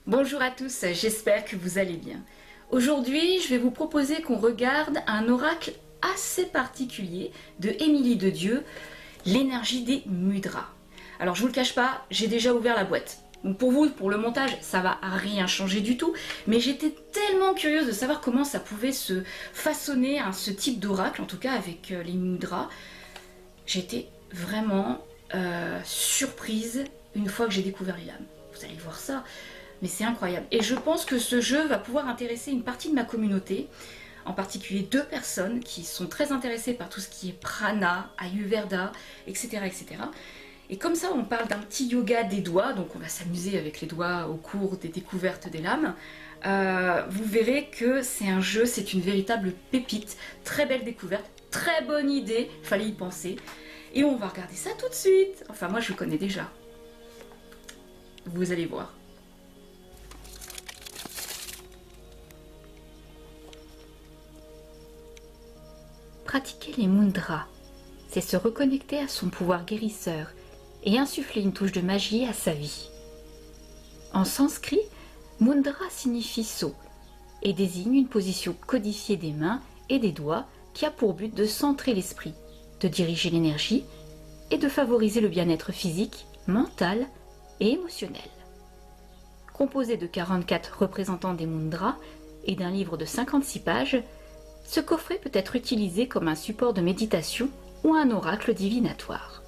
Bonjour à tous, j'espère que vous allez bien. Aujourd'hui, je vais vous proposer qu'on regarde un oracle assez particulier de Émilie de Dieu, l'énergie des mudras. Alors je vous le cache pas, j'ai déjà ouvert la boîte. Donc pour vous, pour le montage, ça va rien changer du tout, mais j'étais tellement curieuse de savoir comment ça pouvait se façonner ce type d'oracle, en tout cas avec les mudras. J'étais vraiment surprise une fois que j'ai découvert les lames. Vous allez voir ça. Mais c'est incroyable. Et je pense que ce jeu va pouvoir intéresser une partie de ma communauté, en particulier 2 personnes qui sont très intéressées par tout ce qui est prana, ayurveda, etc. etc. Et comme ça, on parle d'un petit yoga des doigts, donc on va s'amuser avec les doigts au cours des découvertes des lames. Vous verrez que c'est un jeu, c'est une véritable pépite. Très belle découverte, très bonne idée, fallait y penser. Et on va regarder ça tout de suite. Enfin, moi, je le connais déjà. Vous allez voir. Pratiquer les mudras, c'est se reconnecter à son pouvoir guérisseur et insuffler une touche de magie à sa vie. En sanskrit, mudra signifie sceau et désigne une position codifiée des mains et des doigts qui a pour but de centrer l'esprit, de diriger l'énergie et de favoriser le bien-être physique, mental et émotionnel. Composé de 44 représentants des mudras et d'un livre de 56 pages, ce coffret peut être utilisé comme un support de méditation ou un oracle divinatoire.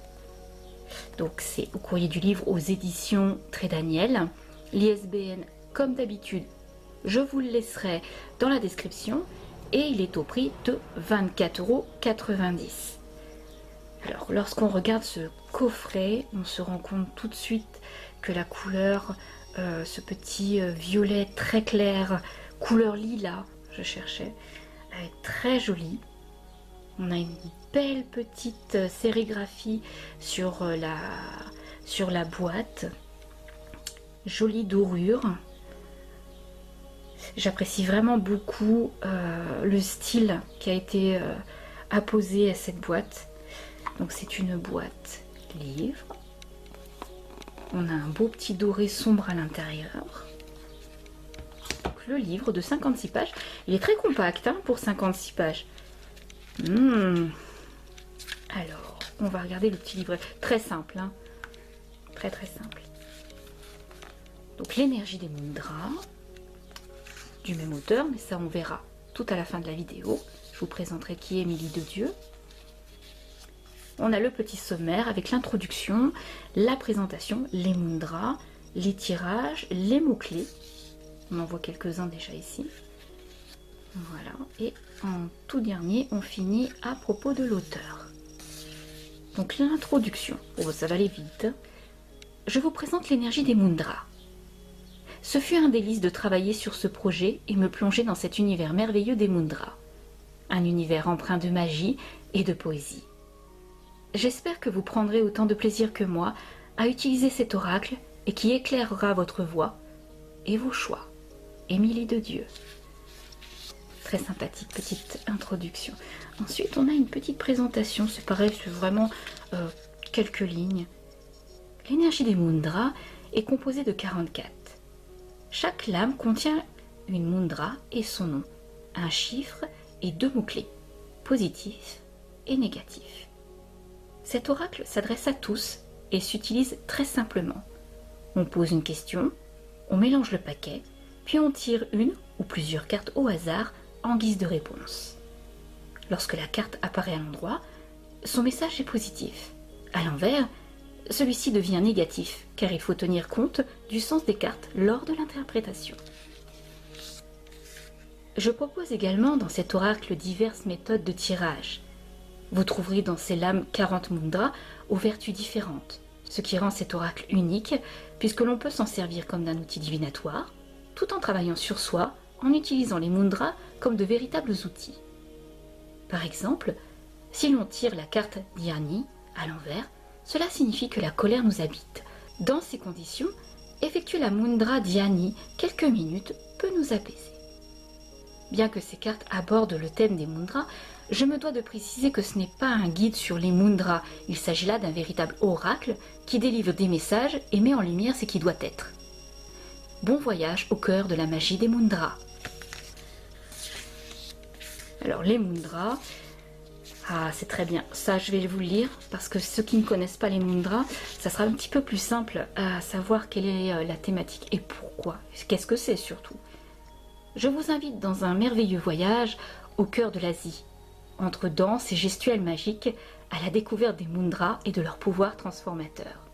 Donc c'est au courrier du livre aux éditions Trédaniel. L'ISBN, comme d'habitude, je vous le laisserai dans la description et il est au prix de 24,90 €. Alors lorsqu'on regarde ce coffret, on se rend compte tout de suite que la couleur, ce petit violet très clair, couleur lilas, je cherchais, elle est très jolie. On a une belle petite sérigraphie sur la boîte. Jolie dorure. J'apprécie vraiment beaucoup le style qui a été apposé à cette boîte. Donc c'est une boîte livre. On a un beau petit doré sombre à l'intérieur. Le livre de 56 pages. Il est très compact pour 56 pages. Alors, on va regarder le petit livret. Très simple. Très très simple. Donc l'énergie des mudras. Du même auteur, mais ça on verra tout à la fin de la vidéo. Je vous présenterai qui est Émilie de Dieu. On a le petit sommaire avec l'introduction, la présentation, les mudras, les tirages, les mots-clés. On en voit quelques-uns déjà ici. Voilà. Et en tout dernier, on finit à propos de l'auteur. Donc l'introduction. Oh, ça va aller vite. Je vous présente l'énergie des mudras. Ce fut un délice de travailler sur ce projet et me plonger dans cet univers merveilleux des mudras. Un univers empreint de magie et de poésie. J'espère que vous prendrez autant de plaisir que moi à utiliser cet oracle et qui éclairera votre voie et vos choix. Émilie de Dieu. Très sympathique petite introduction. Ensuite, on a une petite présentation. C'est pareil, c'est vraiment quelques lignes. L'énergie des mudras est composée de 44. Chaque lame contient une mudra et son nom, un chiffre et 2 mots-clés, positifs et négatifs. Cet oracle s'adresse à tous et s'utilise très simplement. On pose une question, on mélange le paquet, puis on tire une ou plusieurs cartes au hasard en guise de réponse. Lorsque la carte apparaît à l'endroit, son message est positif. À l'envers, celui-ci devient négatif, car il faut tenir compte du sens des cartes lors de l'interprétation. Je propose également dans cet oracle diverses méthodes de tirage. Vous trouverez dans ces lames 40 mudras aux vertus différentes, ce qui rend cet oracle unique, puisque l'on peut s'en servir comme d'un outil divinatoire, tout en travaillant sur soi, en utilisant les mudras comme de véritables outils. Par exemple, si l'on tire la carte Dhyani à l'envers, cela signifie que la colère nous habite. Dans ces conditions, effectuer la mudra Dhyani quelques minutes peut nous apaiser. Bien que ces cartes abordent le thème des mudras, je me dois de préciser que ce n'est pas un guide sur les mudras, il s'agit là d'un véritable oracle qui délivre des messages et met en lumière ce qui doit être. Bon voyage au cœur de la magie des mudras. Alors les mudras, ah c'est très bien, ça je vais vous le lire parce que ceux qui ne connaissent pas les mudras, ça sera un petit peu plus simple à savoir quelle est la thématique et pourquoi, qu'est-ce que c'est surtout. Je vous invite dans un merveilleux voyage au cœur de l'Asie, entre danse et gestuelle magique, à la découverte des mudras et de leur pouvoir transformateur.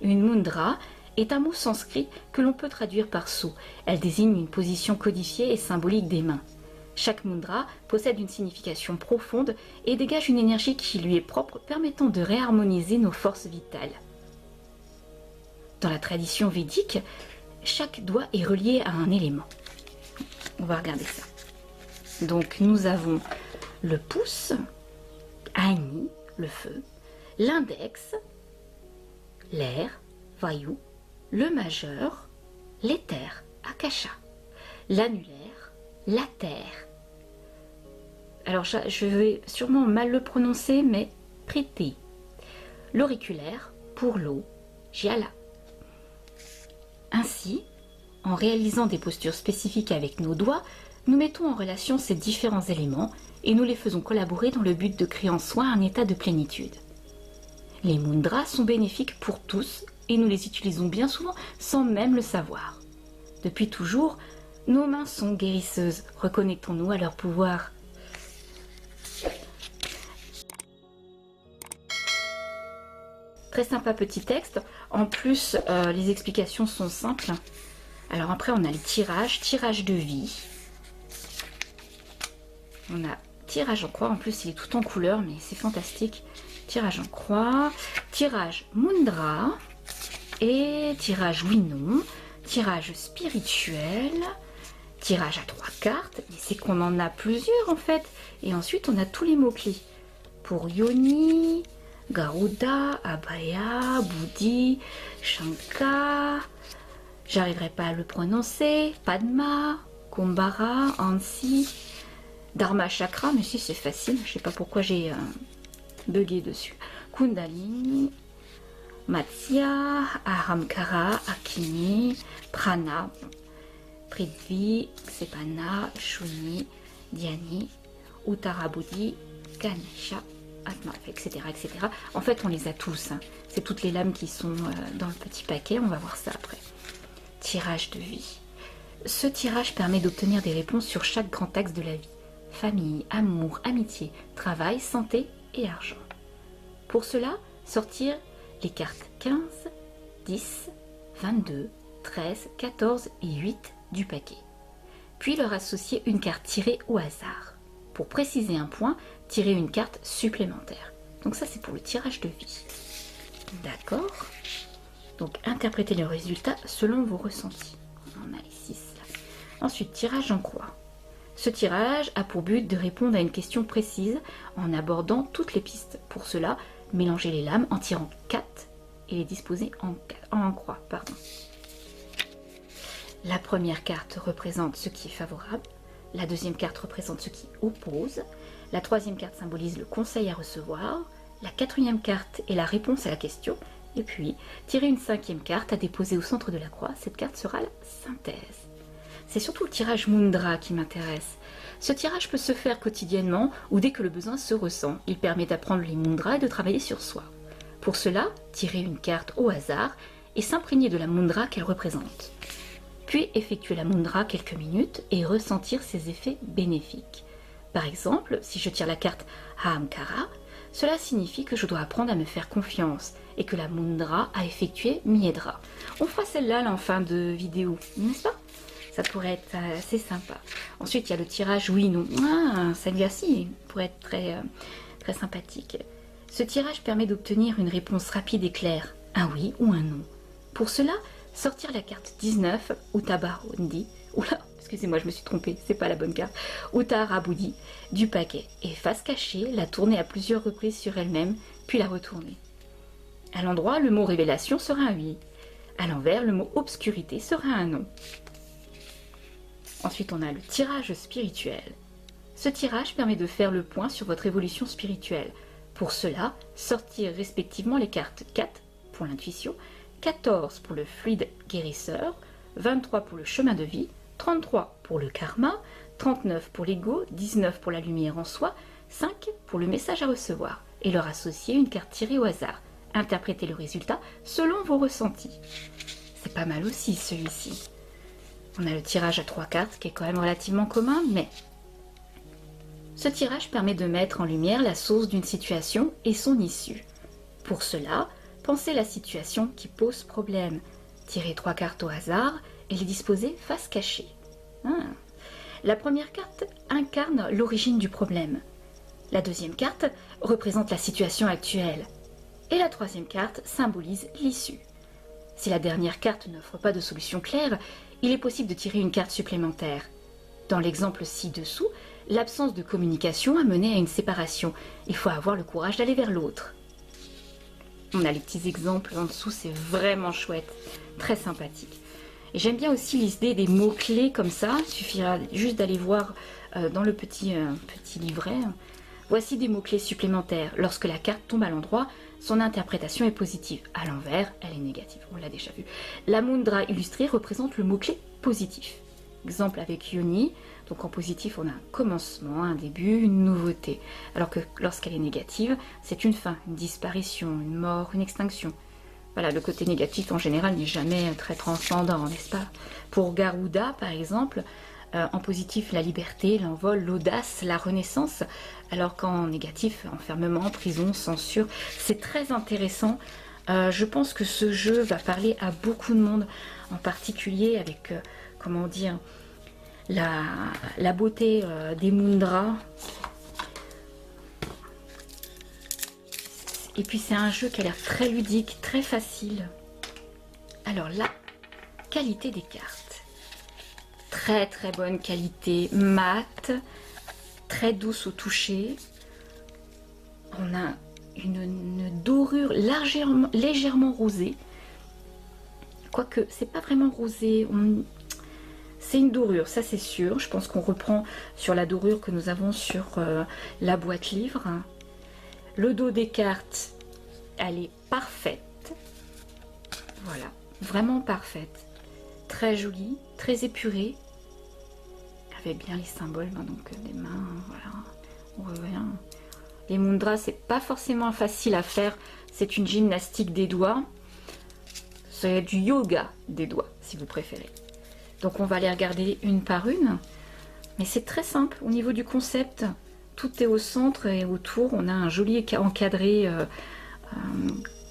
Une mudra est un mot sanskrit que l'on peut traduire par sceau. Elle désigne une position codifiée et symbolique des mains. Chaque mudra possède une signification profonde et dégage une énergie qui lui est propre, permettant de réharmoniser nos forces vitales. Dans la tradition védique, chaque doigt est relié à un élément. On va regarder ça. Donc nous avons le pouce, Agni, le feu, l'index, l'air, Vayu, le majeur, l'éther, Akasha, l'annulaire, la terre. Alors je vais sûrement mal le prononcer, mais Priti. L'auriculaire, pour l'eau, Jala. Ainsi, en réalisant des postures spécifiques avec nos doigts, nous mettons en relation ces différents éléments et nous les faisons collaborer dans le but de créer en soi un état de plénitude. Les mudras sont bénéfiques pour tous et nous les utilisons bien souvent sans même le savoir. Depuis toujours, nos mains sont guérisseuses. Reconnectons-nous à leur pouvoir. Très sympa petit texte. En plus, les explications sont simples. Alors après, on a le tirage de vie. On a tirage en croix. En plus, il est tout en couleur, mais c'est fantastique. Tirage en croix, tirage mudra et tirage oui-non, tirage spirituel, tirage à 3 cartes, mais c'est qu'on en a plusieurs en fait. Et ensuite, on a tous les mots-clés. Pour Yoni, Garuda, Abhaya, Bodhi, Shankar, j'arriverai pas à le prononcer, Padma, Kumbhara, Ansi, Dharma Chakra, mais si c'est facile, je sais pas pourquoi j'ai bugué dessus. Kundalini, Matsya, Ahamkara, Akini, Prana, Prithvi, Sepana, Shuni, Dhyani, Uttara Bodhi, Ganesha, Atma, etc., etc. En fait, on les a tous. Hein. C'est toutes les lames qui sont dans le petit paquet. On va voir ça après. Tirage de vie. Ce tirage permet d'obtenir des réponses sur chaque grand axe de la vie. Famille, amour, amitié, travail, santé et argent. Pour cela, sortir les cartes 15, 10, 22, 13, 14 et 8 du paquet. Puis leur associer une carte tirée au hasard. Pour préciser un point, tirer une carte supplémentaire. Donc ça, c'est pour le tirage de vie. D'accord. Donc interprétez le résultat selon vos ressentis. On en a les 6 là. Ensuite, tirage en croix. Ce tirage a pour but de répondre à une question précise en abordant toutes les pistes. Pour cela, mélangez les lames en tirant 4 et les disposer en croix. Pardon. La première carte représente ce qui est favorable, la deuxième carte représente ce qui oppose, la troisième carte symbolise le conseil à recevoir, la quatrième carte est la réponse à la question, et puis tirez une cinquième carte à déposer au centre de la croix. Cette carte sera la synthèse. C'est surtout le tirage mudra qui m'intéresse. Ce tirage peut se faire quotidiennement ou dès que le besoin se ressent. Il permet d'apprendre les mudras et de travailler sur soi. Pour cela, tirez une carte au hasard et s'imprégner de la mudra qu'elle représente. Puis effectuer la mudra quelques minutes et ressentir ses effets bénéfiques. Par exemple, si je tire la carte Ahamkara, cela signifie que je dois apprendre à me faire confiance et que la mudra a effectué Miedra. On fera celle-là en fin de vidéo, n'est-ce pas? Ça pourrait être assez sympa. Ensuite, il y a le tirage oui-non. Ah, celle-ci pourrait être très sympathique. Ce tirage permet d'obtenir une réponse rapide et claire, un oui ou un non. Pour cela, sortir la carte 19, Uttabarundi, oula, excusez-moi, je me suis trompée, c'est pas la bonne carte, Uttarabudhi, du paquet, et face cachée, la tourner à plusieurs reprises sur elle-même, puis la retourner. À l'endroit, le mot révélation sera un oui. À l'envers, le mot obscurité sera un non. Ensuite, on a le tirage spirituel. Ce tirage permet de faire le point sur votre évolution spirituelle. Pour cela, sortir respectivement les cartes 4 pour l'intuition, 14 pour le fluide guérisseur, 23 pour le chemin de vie, 33 pour le karma, 39 pour l'ego, 19 pour la lumière en soi, 5 pour le message à recevoir, et leur associer une carte tirée au hasard. Interprétez le résultat selon vos ressentis. C'est pas mal aussi celui-ci. On a le tirage à 3 cartes qui est quand même relativement commun, mais ce tirage permet de mettre en lumière la source d'une situation et son issue. Pour cela, pensez la situation qui pose problème. Tirez 3 cartes au hasard et les disposez face cachée. La première carte incarne l'origine du problème. La deuxième carte représente la situation actuelle. Et la troisième carte symbolise l'issue. Si la dernière carte n'offre pas de solution claire, il est possible de tirer une carte supplémentaire. Dans l'exemple ci-dessous, l'absence de communication a mené à une séparation. Il faut avoir le courage d'aller vers l'autre. On a les petits exemples en dessous, c'est vraiment chouette, très sympathique. Et j'aime bien aussi l'idée des mots-clés comme ça, il suffira juste d'aller voir dans le petit livret. Voici des mots-clés supplémentaires. Lorsque la carte tombe à l'endroit, son interprétation est positive. À l'envers, elle est négative. On l'a déjà vu. La mudra illustrée représente le mot-clé positif. Exemple avec Yoni. Donc en positif, on a un commencement, un début, une nouveauté. Alors que lorsqu'elle est négative, c'est une fin, une disparition, une mort, une extinction. Voilà, le côté négatif en général n'est jamais très transcendant, n'est-ce pas? Pour Garuda, par exemple, en positif, la liberté, l'envol, l'audace, la renaissance, alors qu'en négatif, enfermement, prison, censure. C'est très intéressant. Je pense que ce jeu va parler à beaucoup de monde, en particulier avec, comment dire, la beauté des mudras. Et puis c'est un jeu qui a l'air très ludique, très facile. Alors la qualité des cartes. Très très bonne qualité, mate, très douce au toucher. On a une dorure légèrement rosée. Quoique c'est pas vraiment rosé, c'est une dorure, ça c'est sûr. Je pense qu'on reprend sur la dorure que nous avons sur la boîte livre. Le dos des cartes, elle est parfaite. Voilà, vraiment parfaite. Très jolie, très épurée. Avec bien les symboles, donc des mains, voilà. On voit bien. Les mudras, c'est pas forcément facile à faire. C'est une gymnastique des doigts. C'est du yoga des doigts, si vous préférez. Donc on va les regarder une par une. Mais c'est très simple au niveau du concept. Tout est au centre et autour, on a un joli encadré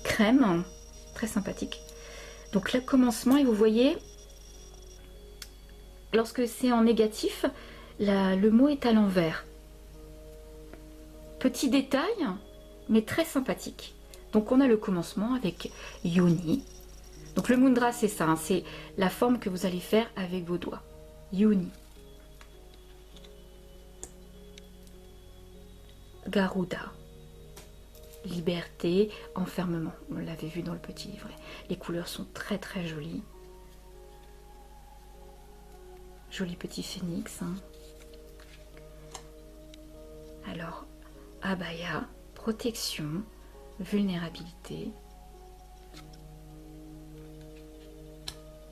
crème, très sympathique. Donc le commencement, et vous voyez, lorsque c'est en négatif, le mot est à l'envers. Petit détail, mais très sympathique. Donc on a le commencement avec Yoni. Donc le mudra, c'est ça, hein, c'est la forme que vous allez faire avec vos doigts. Yoni. Garuda, liberté, enfermement, on l'avait vu dans le petit livret. Les couleurs sont très très jolies. Joli petit phénix. Hein. Alors, abaya, protection, vulnérabilité.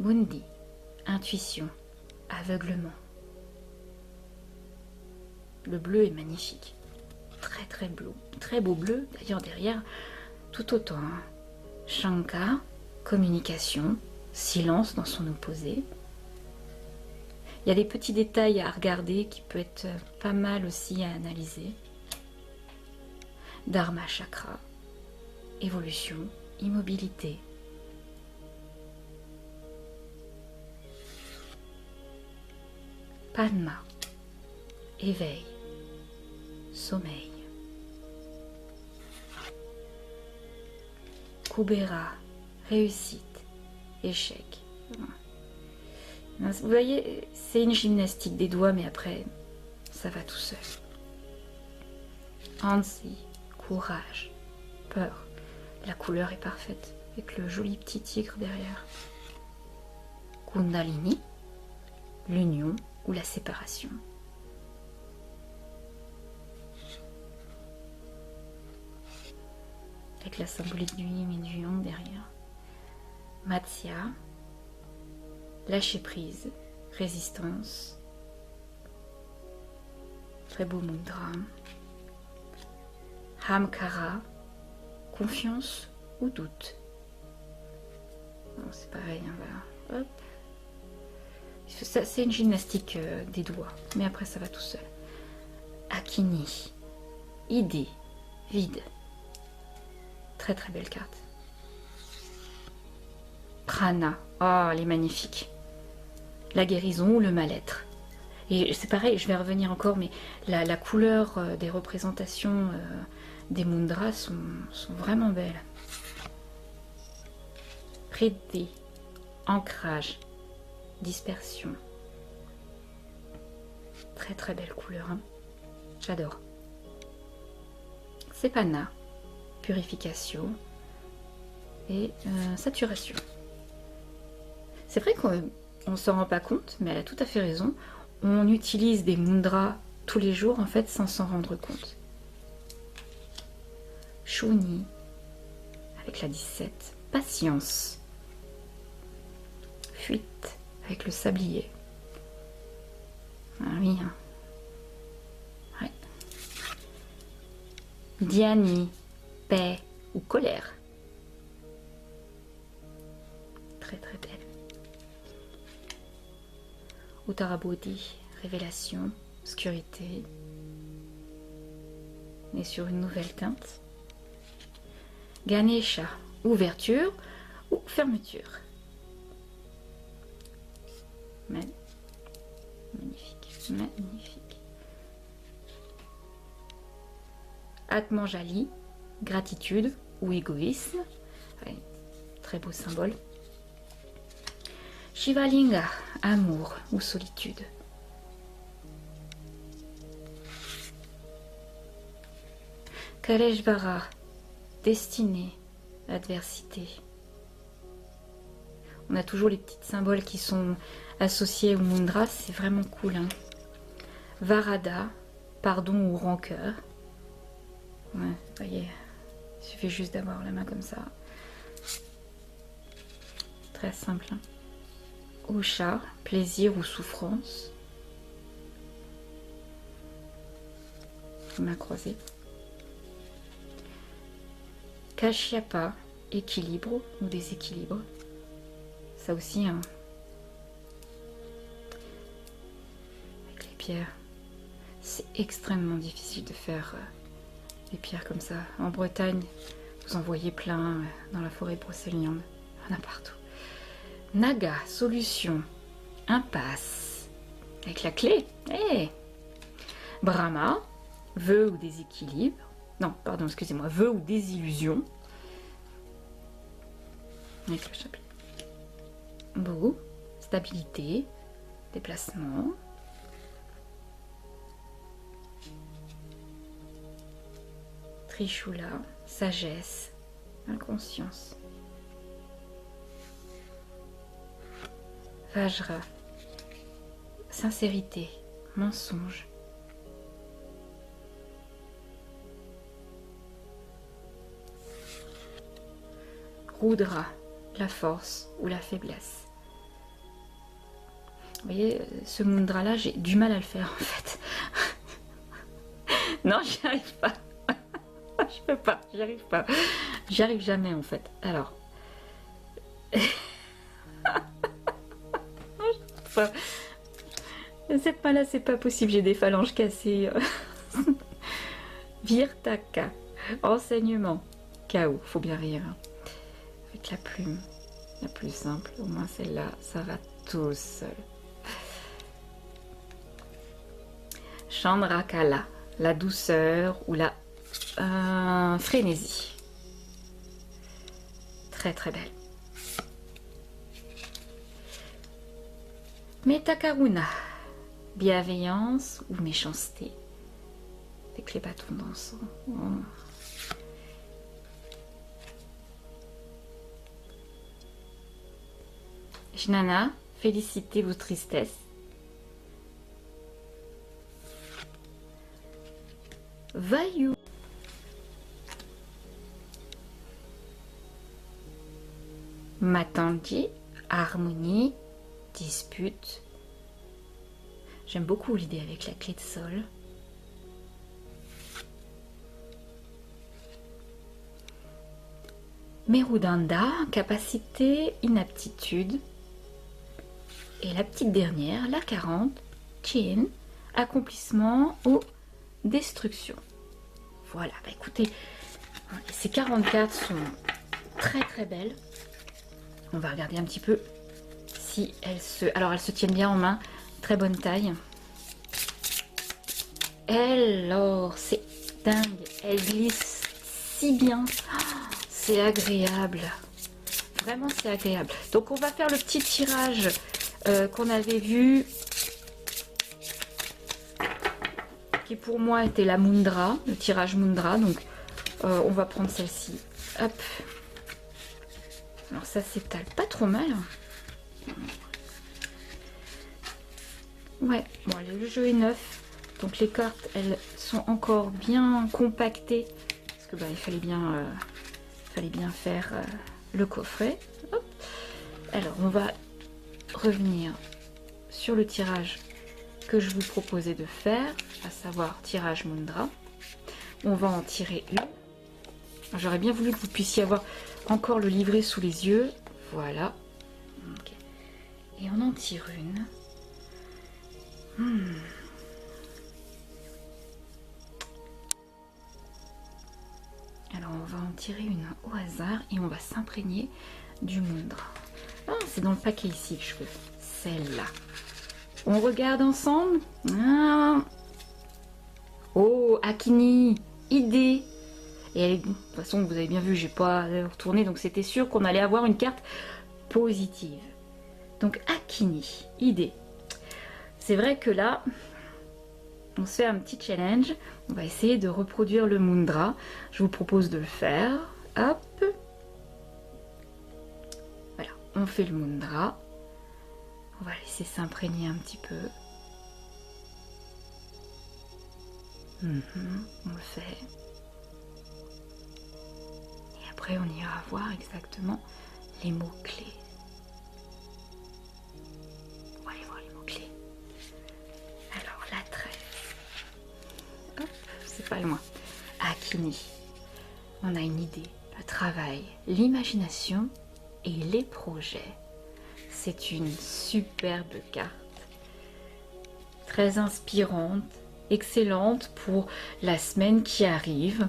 Mundi, intuition, aveuglement. Le bleu est magnifique. Très très beau bleu, d'ailleurs derrière tout autant. Hein. Shankar, communication, silence dans son opposé. Il y a des petits détails à regarder qui peut être pas mal aussi à analyser. Dharma chakra, évolution, immobilité. Padma, éveil, sommeil. Kubera, réussite, échec. Vous voyez, c'est une gymnastique des doigts, mais après, ça va tout seul. Ansi, courage, peur. La couleur est parfaite, avec le joli petit tigre derrière. Kundalini, l'union ou la séparation. Avec la symbolique du yin et du yang derrière. Matsya, lâcher prise, résistance. Très beau mudra. Hamkara, confiance ou doute. C'est pareil, hein, voilà. Hop. Ça, c'est une gymnastique des doigts, mais après ça va tout seul. Akini, idée, vide. Très très belle carte. Prana, oh elle est magnifique. La guérison ou le mal-être. Et c'est pareil, je vais revenir encore, mais la couleur des représentations des mudras sont vraiment belles. Prêter, ancrage, dispersion. Très très belle couleur, hein. J'adore. Sepana, purification et saturation. C'est vrai qu'on ne s'en rend pas compte, mais elle a tout à fait raison. On utilise des mudras tous les jours en fait sans s'en rendre compte. Shuni avec la 17. Patience. Fuite avec le sablier. Ah oui. Hein. Ouais. Dhyani, paix ou colère. Très très belle. Uttarabodhi, révélation, obscurité. On est sur une nouvelle teinte. Ganesha, ouverture ou fermeture. Magnifique, magnifique. Atmanjali, gratitude ou égoïsme. Ouais, très beau symbole. Shivalinga, amour ou solitude. Kaleshvara, destinée, adversité. On a toujours les petits symboles qui sont associés au mudra, c'est vraiment cool. Hein. Varada, pardon ou rancœur. Ouais, vous voyez, il suffit juste d'avoir la main comme ça. Très simple. Hein. Usha, plaisir ou souffrance. Main croisée. Kashyapa, équilibre ou déséquilibre. Ça aussi, hein. Avec les pierres, c'est extrêmement difficile de faire des pierres comme ça. En Bretagne, vous en voyez plein dans la forêt brocéliande. Il y en a partout. Naga, solution, impasse. Avec la clé. Hey. Brahma, vœu ou déséquilibre. Non, pardon, excusez-moi, vœu ou désillusion. Avec le chapelet. Beau, stabilité, déplacement. Trishula, sagesse, inconscience. Vajra, sincérité, mensonge. Rudra, la force ou la faiblesse. Vous voyez, ce mudra là, j'ai du mal à le faire en fait. Non, j'y arrive pas. Je peux pas, j'y arrive pas. J'y arrive jamais en fait. Alors. Cette main là, c'est pas possible, j'ai des phalanges cassées. Virtaka, enseignement. Chaos, faut bien rire. Avec la plume, la plus simple, au moins celle-là, ça va tout seul. Chandrakala, la douceur ou la frénésie. Très très belle. Metakaruna, bienveillance ou méchanceté. Avec les bâtons d'encens. Oh. Jnana, félicité ou tristesse. Vayu. Matanji, harmonie, dispute. J'aime beaucoup l'idée avec la clé de sol. Merudanda, capacité, inaptitude. Et la petite dernière, la 40, Chin, accomplissement ou destruction. Voilà, bah écoutez, ces 44 sont très très belles. On va regarder un petit peu si elles se... Alors elles se tiennent bien en main, très bonne taille. Alors, c'est dingue, elles glissent si bien. C'est agréable. Vraiment, c'est agréable. Donc, on va faire le petit tirage qu'on avait vu. Qui pour moi était la Mundra. Le tirage Mundra. Donc, on va prendre celle-ci. Hop. Alors, ça s'étale pas trop mal. Ouais. Bon, allez, le jeu est neuf. Donc, les cartes, elles sont encore bien compactées. Parce que, bah, il fallait bien faire le coffret. Hop. Alors on va revenir sur le tirage que je vous proposais de faire, à savoir tirage Mundra. On va en tirer une. J'aurais bien voulu que vous puissiez avoir encore le livret sous les yeux. Voilà. Okay. Et on en tire une. Alors on va en tirer une au hasard et on va s'imprégner du Mundra. Ah, c'est dans le paquet ici que je veux. Celle-là. On regarde ensemble. Ah. Oh, Akini, idée. Et elle est... De toute façon, vous avez bien vu, j'ai pas retourné, donc c'était sûr qu'on allait avoir une carte positive. Donc Akini, idée. C'est vrai que là, on se fait un petit challenge. On va essayer de reproduire le Mundra. Je vous propose de le faire. Hop. Voilà, on fait le Mundra. On va laisser s'imprégner un petit peu. On le fait. Et après, on ira voir exactement les mots-clés. On va aller voir les mots-clés. Alors, la 13. Hop, c'est pas loin. Akini. On a une idée, le travail, l'imagination et les projets. C'est une superbe carte. Très inspirante, excellente pour la semaine qui arrive,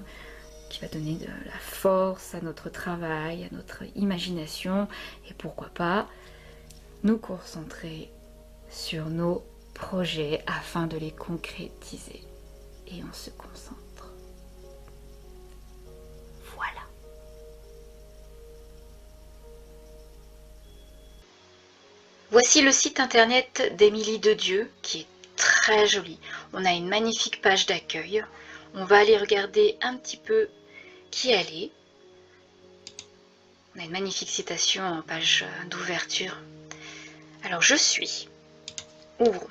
qui va donner de la force à notre travail, à notre imagination et pourquoi pas nous concentrer sur nos projets afin de les concrétiser. Et on se concentre. Voilà. Voici le site internet d'Émilie de Dieu qui est très joli. On a une magnifique page d'accueil. On va aller regarder un petit peu qui elle est. On a une magnifique citation en page d'ouverture. Alors je suis. Ouvrons.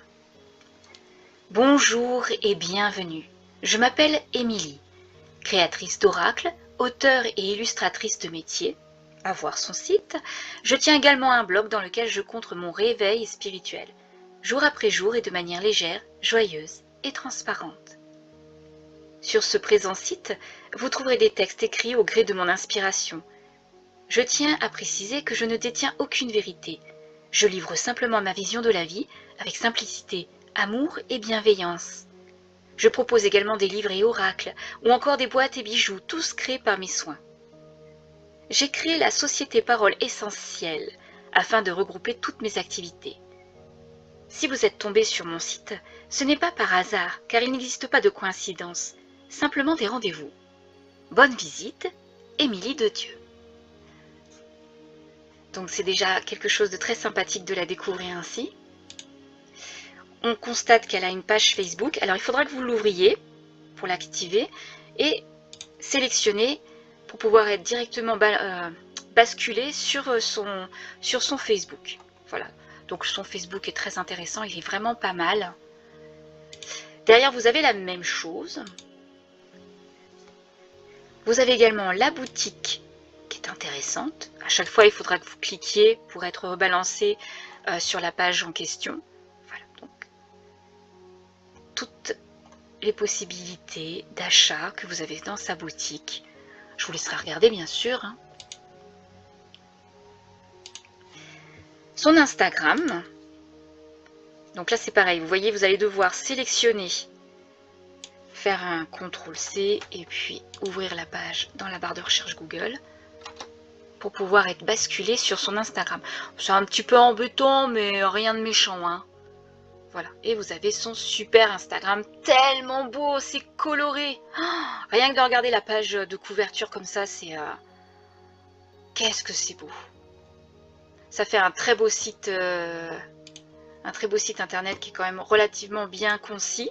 Bonjour et bienvenue. Je m'appelle Émilie, créatrice d'oracles, auteure et illustratrice de métier. À voir son site. Je tiens également un blog dans lequel je compte mon réveil spirituel, jour après jour et de manière légère, joyeuse et transparente. Sur ce présent site, vous trouverez des textes écrits au gré de mon inspiration. Je tiens à préciser que je ne détiens aucune vérité. Je livre simplement ma vision de la vie avec simplicité, amour et bienveillance. Je propose également des livres et oracles, ou encore des boîtes et bijoux, tous créés par mes soins. J'ai créé la société Parole Essentielle afin de regrouper toutes mes activités. Si vous êtes tombé sur mon site, ce n'est pas par hasard, car il n'existe pas de coïncidence, simplement des rendez-vous. Bonne visite, Émilie de Dieu. Donc c'est déjà quelque chose de très sympathique de la découvrir ainsi. On constate qu'elle a une page Facebook, alors il faudra que vous l'ouvriez pour l'activer et sélectionner pour pouvoir être directement basculé sur son Facebook. Voilà, donc son Facebook est très intéressant, il est vraiment pas mal. Derrière, vous avez la même chose. Vous avez également la boutique qui est intéressante. À chaque fois, il faudra que vous cliquiez pour être rebalancé sur la page en question. Voilà, donc toutes les possibilités d'achat que vous avez dans sa boutique. Je vous laisserai regarder bien sûr. Hein. Son Instagram. Donc là c'est pareil, vous voyez, vous allez devoir sélectionner, faire un CTRL-C et puis ouvrir la page dans la barre de recherche Google pour pouvoir être basculé sur son Instagram. C'est un petit peu embêtant mais rien de méchant. Hein. Voilà, et vous avez son super Instagram, tellement beau, c'est coloré. Oh, rien que de regarder la page de couverture comme ça, c'est... Qu'est-ce que c'est beau. Ça fait un très beau site internet qui est quand même relativement bien concis.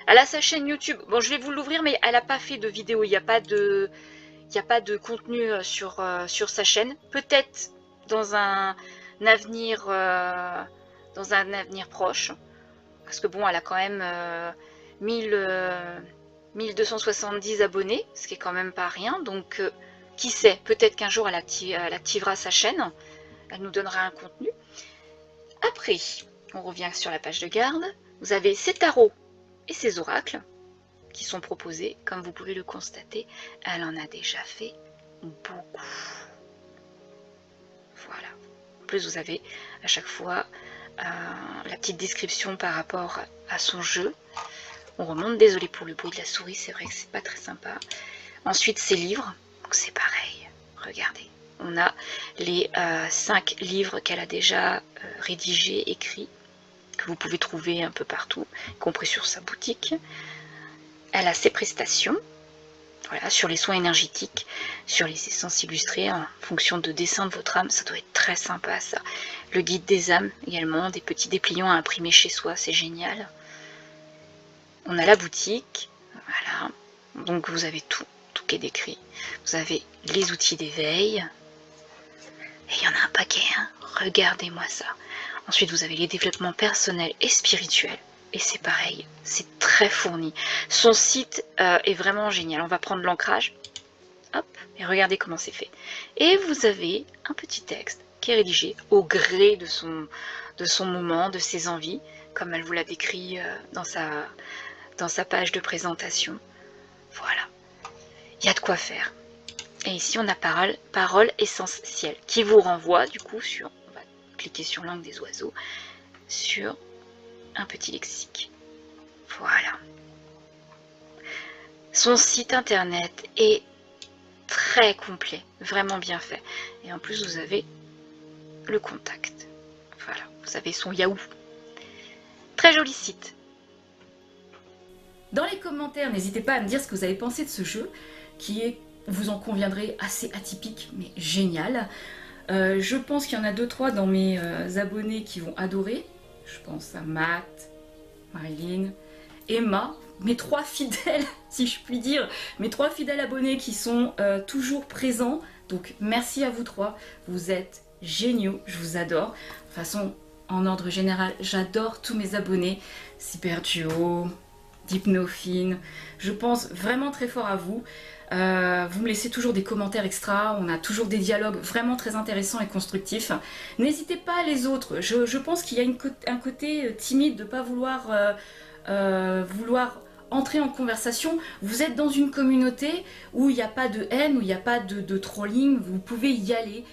Elle a sa chaîne YouTube. Bon, je vais vous l'ouvrir, mais elle n'a pas fait de vidéo. Il n'y a pas de contenu sur sa chaîne. Peut-être dans un avenir proche. Parce que bon, elle a quand même 1270 abonnés, ce qui est quand même pas rien. Donc, qui sait, peut-être qu'un jour elle activera sa chaîne. Elle nous donnera un contenu. Après, on revient sur la page de garde. Vous avez ses tarots et ses oracles qui sont proposés. Comme vous pouvez le constater, elle en a déjà fait beaucoup. Voilà. En plus, vous avez à chaque fois la petite description par rapport à son jeu. On remonte, désolé pour le bruit de la souris, c'est vrai que c'est pas très sympa. Ensuite, ses livres, donc c'est pareil, regardez. On a les 5 livres qu'elle a déjà rédigés, écrits, que vous pouvez trouver un peu partout, y compris sur sa boutique. Elle a ses prestations, voilà, sur les soins énergétiques, sur les essences illustrées, en fonction de dessin de votre âme, ça doit être très sympa ça. Le guide des âmes également, des petits dépliants à imprimer chez soi, c'est génial. On a la boutique, voilà, donc vous avez tout qui est décrit. Vous avez les outils d'éveil, et il y en a un paquet, hein. Regardez-moi ça. Ensuite, vous avez les développements personnels et spirituels. Et c'est pareil, c'est très fourni. Son site est vraiment génial. On va prendre l'ancrage. Hop, et regardez comment c'est fait. Et vous avez un petit texte qui est rédigé au gré de son moment, de ses envies, comme elle vous l'a décrit dans sa page de présentation. Voilà. Il y a de quoi faire. Et ici, on a parole essentielle qui vous renvoie du coup sur... On va cliquer sur langue des oiseaux, sur un petit lexique. Voilà. Son site internet est très complet, vraiment bien fait. Et en plus, vous avez le contact. Voilà, vous avez son Yahoo. Très joli site. Dans les commentaires, n'hésitez pas à me dire ce que vous avez pensé de ce jeu, qui est, vous en conviendrez, assez atypique, mais génial. Je pense qu'il y en a 2-3 dans mes abonnés qui vont adorer. Je pense à Matt, Marilyn, Emma, mes 3 fidèles, si je puis dire, mes 3 fidèles abonnés qui sont toujours présents. Donc merci à vous 3, vous êtes géniaux, je vous adore. De toute façon, en ordre général, j'adore tous mes abonnés. Cyberduo, Hypnofine, je pense vraiment très fort à vous. Vous me laissez toujours des commentaires extra, on a toujours des dialogues vraiment très intéressants et constructifs. N'hésitez pas les autres, je pense qu'il y a un côté timide de ne pas vouloir entrer en conversation. Vous êtes dans une communauté où il n'y a pas de haine, où il n'y a pas de trolling, vous pouvez y aller.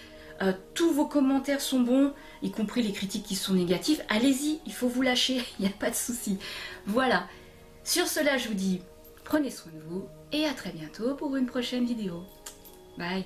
Tous vos commentaires sont bons, y compris les critiques qui sont négatives. Allez-y, il faut vous lâcher, il n'y a pas de souci. Voilà. Sur cela, je vous dis, prenez soin de vous et à très bientôt pour une prochaine vidéo. Bye.